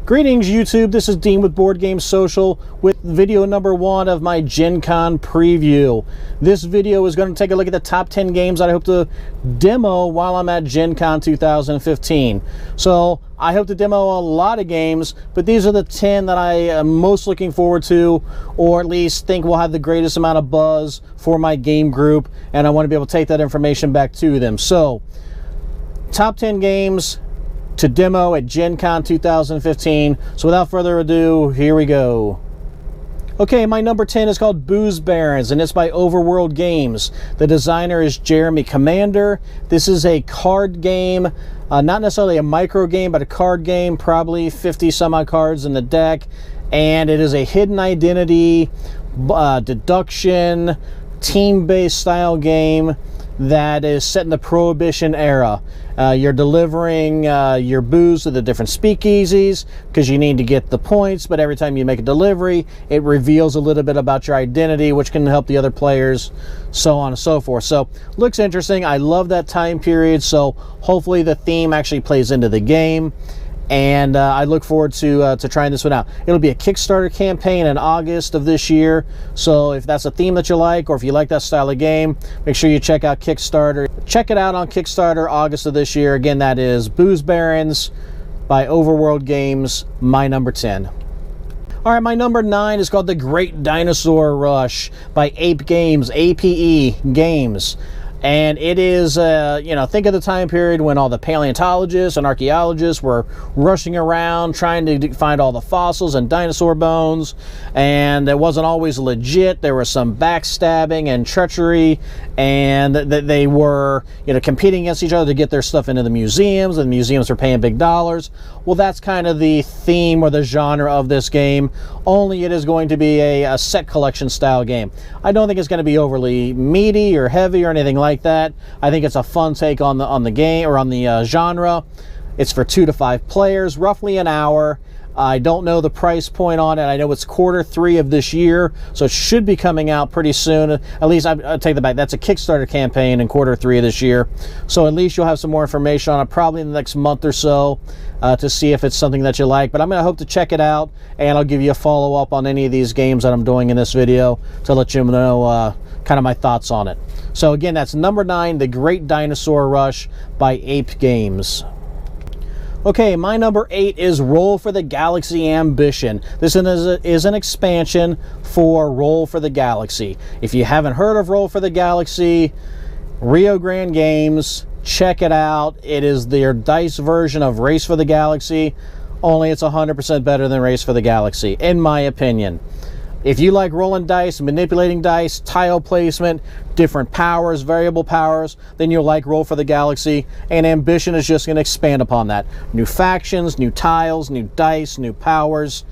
Greetings YouTube, this is Dean with Board Game Social with video number 1 of my GenCon preview. This video is going to take a look at the top 10 games that I hope to demo while I'm at GenCon 2015. So I hope to demo a lot of games, but these are the 10 that I am most looking forward to, or at least think will have the greatest amount of buzz for my game group, and I want to be able to take that information back to them. So, top 10 games to demo at GenCon 2015. So without further ado, here we go. Okay, my number 10 is called Booze Barons, and it's by Overworld Games. The designer is Jeremy Commander. This is a card game, not necessarily a micro game, but a card game, probably 50 some odd cards in the deck. And it is a hidden identity, deduction, team-based style game that is set in the Prohibition era. You're delivering your booze to the different speakeasies because you need to get the points, but every time you make a delivery, it reveals a little bit about your identity, which can help the other players, so on and so forth. So, looks interesting. I love that time period, so hopefully the theme actually plays into the game. And I look forward to trying this one out. It'll be a Kickstarter campaign in August of this year. So if that's a theme that you like, or if you like that style of game, make sure you check out Kickstarter. Check it out on Kickstarter August of this year. Again, that is Booze Barons by Overworld Games, my number 10. All right, my number 9 is called The Great Dinosaur Rush by Ape Games, APE Games. And it is, think of the time period when all the paleontologists and archaeologists were rushing around trying to find all the fossils and dinosaur bones. And it wasn't always legit. There was some backstabbing and treachery. And they were, competing against each other to get their stuff into the museums. And the museums were paying big dollars. Well, that's kind of the theme or the genre of this game. Only it is going to be a set collection style game. I don't think it's going to be overly meaty or heavy or anything like that. I think it's a fun take on the game, or on the genre. It's for 2 to 5 players, roughly an hour. I don't know the price point on it. I know it's Q3 of this year, so it should be coming out pretty soon. At least I take that back. That's a Kickstarter campaign in Q3 of this year. So at least you'll have some more information on it probably in the next month or so to see if it's something that you like. But I'm going to hope to check it out, and I'll give you a follow-up on any of these games that I'm doing in this video to let you know kind of my thoughts on it. So again, that's number 9, The Great Dinosaur Rush by Ape Games. Okay, my number 8 is Roll for the Galaxy Ambition. This is an expansion for Roll for the Galaxy. If you haven't heard of Roll for the Galaxy, Rio Grande Games, check it out. It is their dice version of Race for the Galaxy, only it's 100% better than Race for the Galaxy, in my opinion. If you like rolling dice, manipulating dice, tile placement, different powers, variable powers, then you'll like Roll for the Galaxy, and Ambition is just going to expand upon that. New factions, new tiles, new dice, new powers.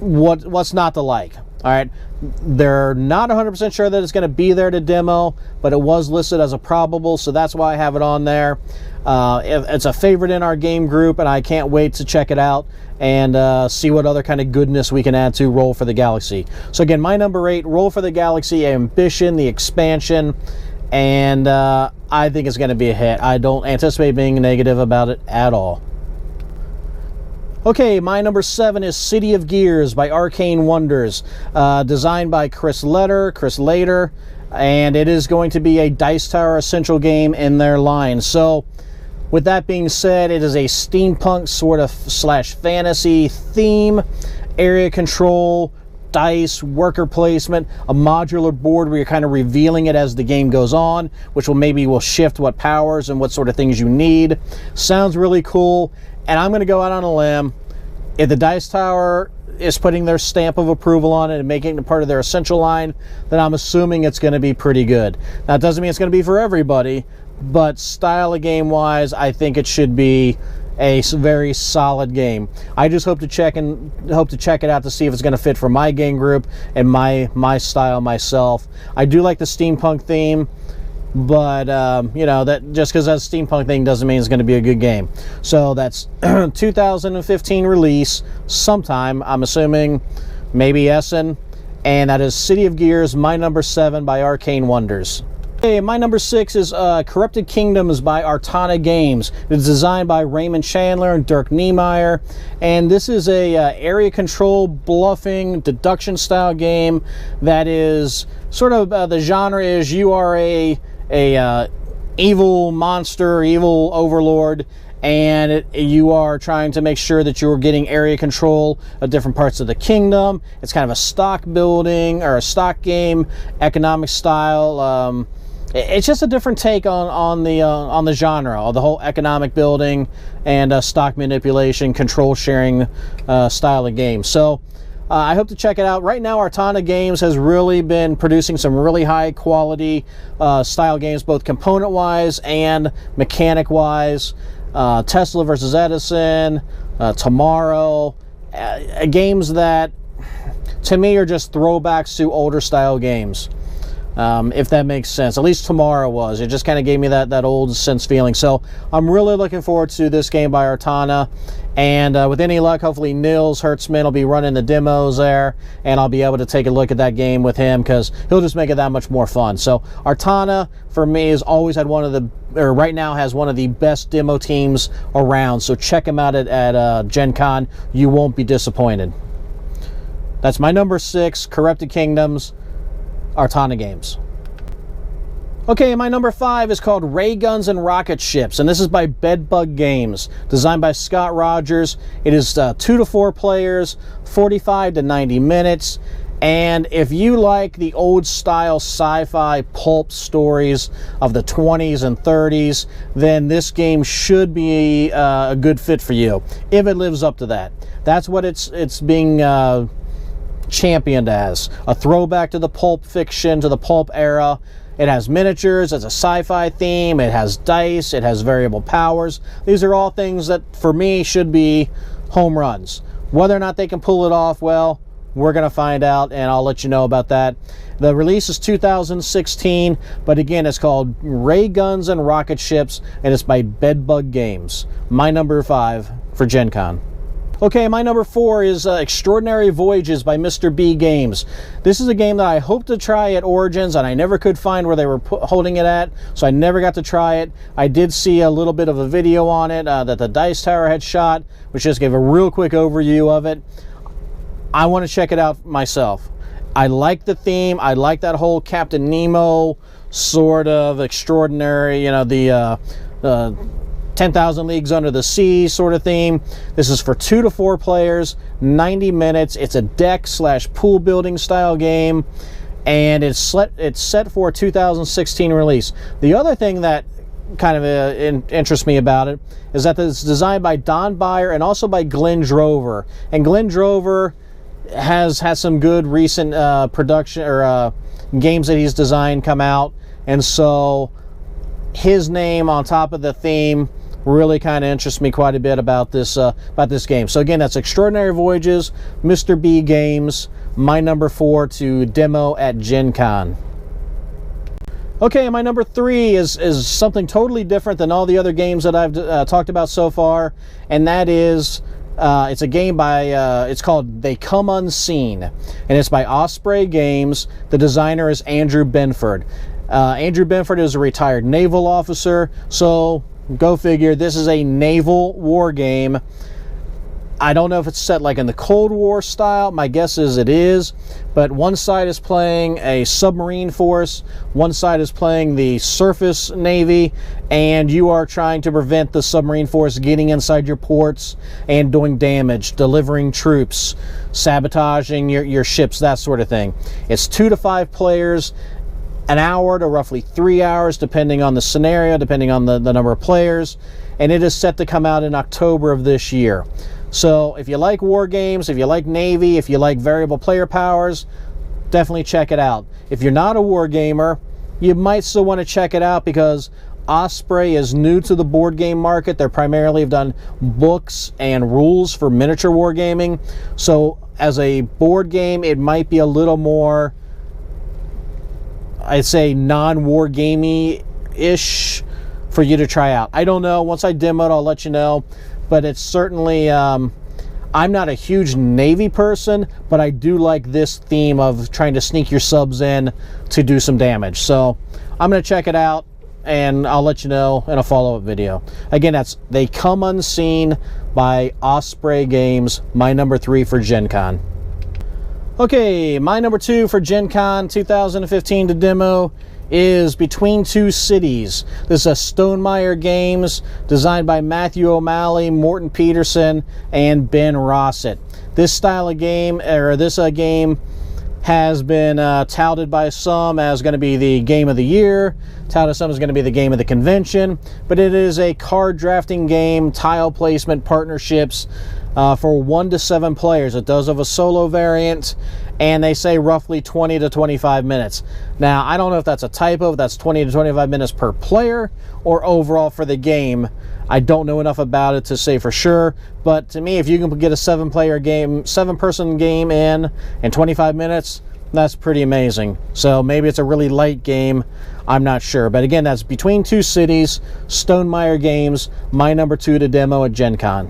What's not to like? All right, they're not 100% sure that it's going to be there to demo, but it was listed as a probable, so that's why I have it on there. It's a favorite in our game group, and I can't wait to check it out and see what other kind of goodness we can add to Roll for the Galaxy. So again, my number 8, Roll for the Galaxy Ambition, the expansion, and I think it's going to be a hit. I don't anticipate being negative about it at all. Okay, my number 7 is City of Gears by Arcane Wonders, designed by Chris Lader, and it is going to be a Dice Tower Essential game in their line. So, with that being said, it is a steampunk sort of / fantasy theme, area control, dice, worker placement, a modular board where you're kind of revealing it as the game goes on, which will shift what powers and what sort of things you need. Sounds really cool. And I'm going to go out on a limb. If the Dice Tower is putting their stamp of approval on it and making it part of their essential line, then I'm assuming it's going to be pretty good. Now, it doesn't mean it's going to be for everybody, but style of game-wise, I think it should be a very solid game. I just hope to check it out to see if it's going to fit for my game group and my style myself. I do like the steampunk theme. But, that just because that's a steampunk thing doesn't mean it's going to be a good game. So that's 2015 release sometime, I'm assuming, maybe Essen. And that is City of Gears, my number 7 by Arcane Wonders. Okay, my number 6 is Corrupted Kingdoms by Artana Games. It's designed by Raymond Chandler and Dirk Niemeyer, and this is a area control, bluffing, deduction style game that is sort of the genre is you are a evil monster, evil overlord, and you are trying to make sure that you're getting area control of different parts of the kingdom. It's kind of a stock building or a stock game, economic style. It's just a different take on the genre, of the whole economic building and stock manipulation, control sharing style of game. So I hope to check it out. Right now, Artana Games has really been producing some really high quality style games, both component wise and mechanic wise. Tesla versus Edison, Tomorrow, games that to me are just throwbacks to older style games. If that makes sense. At least Tomorrow was. It just kind of gave me that old sense feeling. So I'm really looking forward to this game by Artana. And with any luck, hopefully Nils Hertzman will be running the demos there, and I'll be able to take a look at that game with him because he'll just make it that much more fun. So Artana, for me, has always had right now has one of the best demo teams around. So check him out at GenCon. You won't be disappointed. That's my number 6, Corrupted Kingdoms, Artana Games. Okay, my number 5 is called Ray Guns and Rocket Ships, and this is by Bedbug Games, designed by Scott Rogers. It is 2 to 4 players, 45 to 90 minutes, and if you like the old style sci-fi pulp stories of the 20s and 30s, then this game should be a good fit for you, if it lives up to that. That's what it's being championed as, a throwback to the pulp fiction, to the pulp era. It has miniatures, it's a sci-fi theme, it has dice, it has variable powers. These are all things that for me should be home runs. Whether or not they can pull it off, well, we're going to find out, and I'll let you know about that. The release is 2016, but again, it's called Ray Guns and Rocket Ships, and it's by Bedbug Games. My number 5 for GenCon. Okay, my number 4 is Extraordinary Voyages by Mr. B Games. This is a game that I hope to try at Origins, and I never could find where they were holding it at, so I never got to try it. I did see a little bit of a video on it that the Dice Tower had shot, which just gave a real quick overview of it. I want to check it out myself. I like the theme. I like that whole Captain Nemo sort of extraordinary, you know, the 10,000 Leagues Under the Sea sort of theme. This is for 2 to 4 players, 90 minutes. It's a deck/pool building style game, and it's set for a 2016 release. The other thing that kind of interests me about it is that it's designed by Don Beyer and also by Glenn Drover. And Glenn Drover has had some good recent production or games that he's designed come out, and so his name on top of the theme really kind of interests me quite a bit about this game. So again, that's Extraordinary Voyages, Mr. B Games, my number 4 to demo at GenCon. Okay, my number 3 is something totally different than all the other games that I've talked about so far, and that is it's a game by it's called They Come Unseen, and it's by Osprey Games. The designer is Andrew Benford. Andrew Benford is a retired naval officer, so go figure, this is a naval war game. I don't know if it's set like in the Cold War style. My guess is it is, but one side is playing a submarine force, one side is playing the surface navy, and you are trying to prevent the submarine force getting inside your ports and doing damage, delivering troops, sabotaging your ships, that sort of thing. It's 2 to 5 players, an hour to roughly 3 hours, depending on the scenario, depending on the number of players, and it is set to come out in October of this year. So if you like war games, if you like Navy, if you like variable player powers, definitely check it out. If you're not a war gamer, you might still want to check it out because Osprey is new to the board game market. They primarily have done books and rules for miniature wargaming. So as a board game, it might be a little more, I'd say, non-war gamey-ish for you to try out. I don't know. Once I demo it, I'll let you know. But it's certainly, I I'm not a huge Navy person, but I do like this theme of trying to sneak your subs in to do some damage. So I'm going to check it out, and I'll let you know in a follow-up video. Again, that's They Come Unseen by Osprey Games, my number 3 for GenCon. Okay, my number 2 for GenCon 2015 to demo is Between Two Cities. This is a Stonemaier Games, designed by Matthew O'Malley, Morton Peterson, and Ben Rossett. This style of game, or this game, has been touted by some as going to be the game of the year, touted some as going to be the game of the convention, but it is a card drafting game, tile placement, partnerships for 1 to 7 players. It does have a solo variant, and they say roughly 20 to 25 minutes. Now, I don't know if that's a typo, if that's 20 to 25 minutes per player or overall for the game. I don't know enough about it to say for sure, but to me, if you can get a 7-player game, 7-person game in 25 minutes, that's pretty amazing. So maybe it's a really light game, I'm not sure. But again, that's Between Two Cities, Stonemaier Games, my number 2 to demo at GenCon.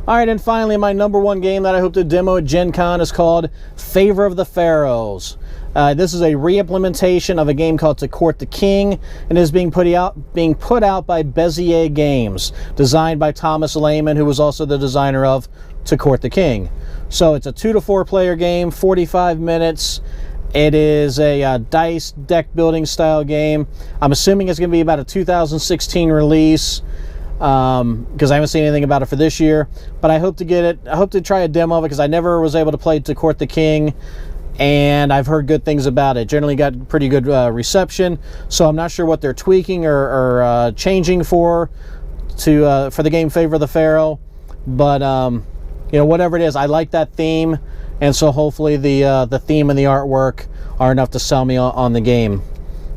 Alright, and finally, my number 1 game that I hope to demo at GenCon is called Favor of the Pharaohs. This is a re-implementation of a game called To Court the King, and is being put out by Bezier Games, designed by Thomas Lehman, who was also the designer of To Court the King. So it's a 2 to 4 player game, 45 minutes. It is a dice deck building style game. I'm assuming it's going to be about a 2016 release, because I haven't seen anything about it for this year, but I hope to get it. I hope to try a demo of it, because I never was able to play To Court the King, and I've heard good things about it. Generally got pretty good reception, so I'm not sure what they're tweaking or changing for the game Favor of the Pharaoh, but you know, whatever it is, I like that theme, and so hopefully the theme and the artwork are enough to sell me on the game.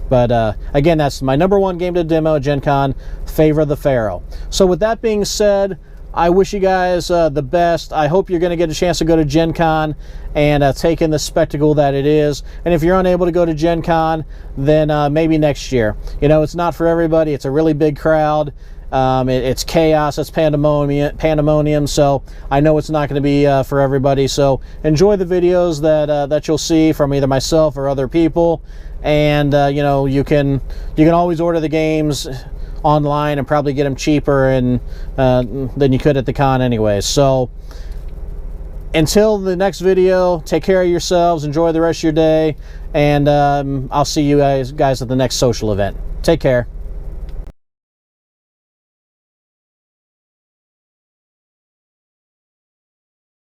But again, that's my number 1 game to demo at GenCon, Favor of the Pharaoh. So with that being said, I wish you guys the best. I hope you're going to get a chance to go to GenCon and take in the spectacle that it is. And if you're unable to go to GenCon, then maybe next year. You know, it's not for everybody. It's a really big crowd. It's chaos, it's pandemonium, so I know it's not going to be for everybody. So enjoy the videos that you'll see from either myself or other people, and you know, you can always order the games online and probably get them cheaper than you could at the con anyway. So until the next video, take care of yourselves, enjoy the rest of your day, and I'll see you guys at the next social event. Take care.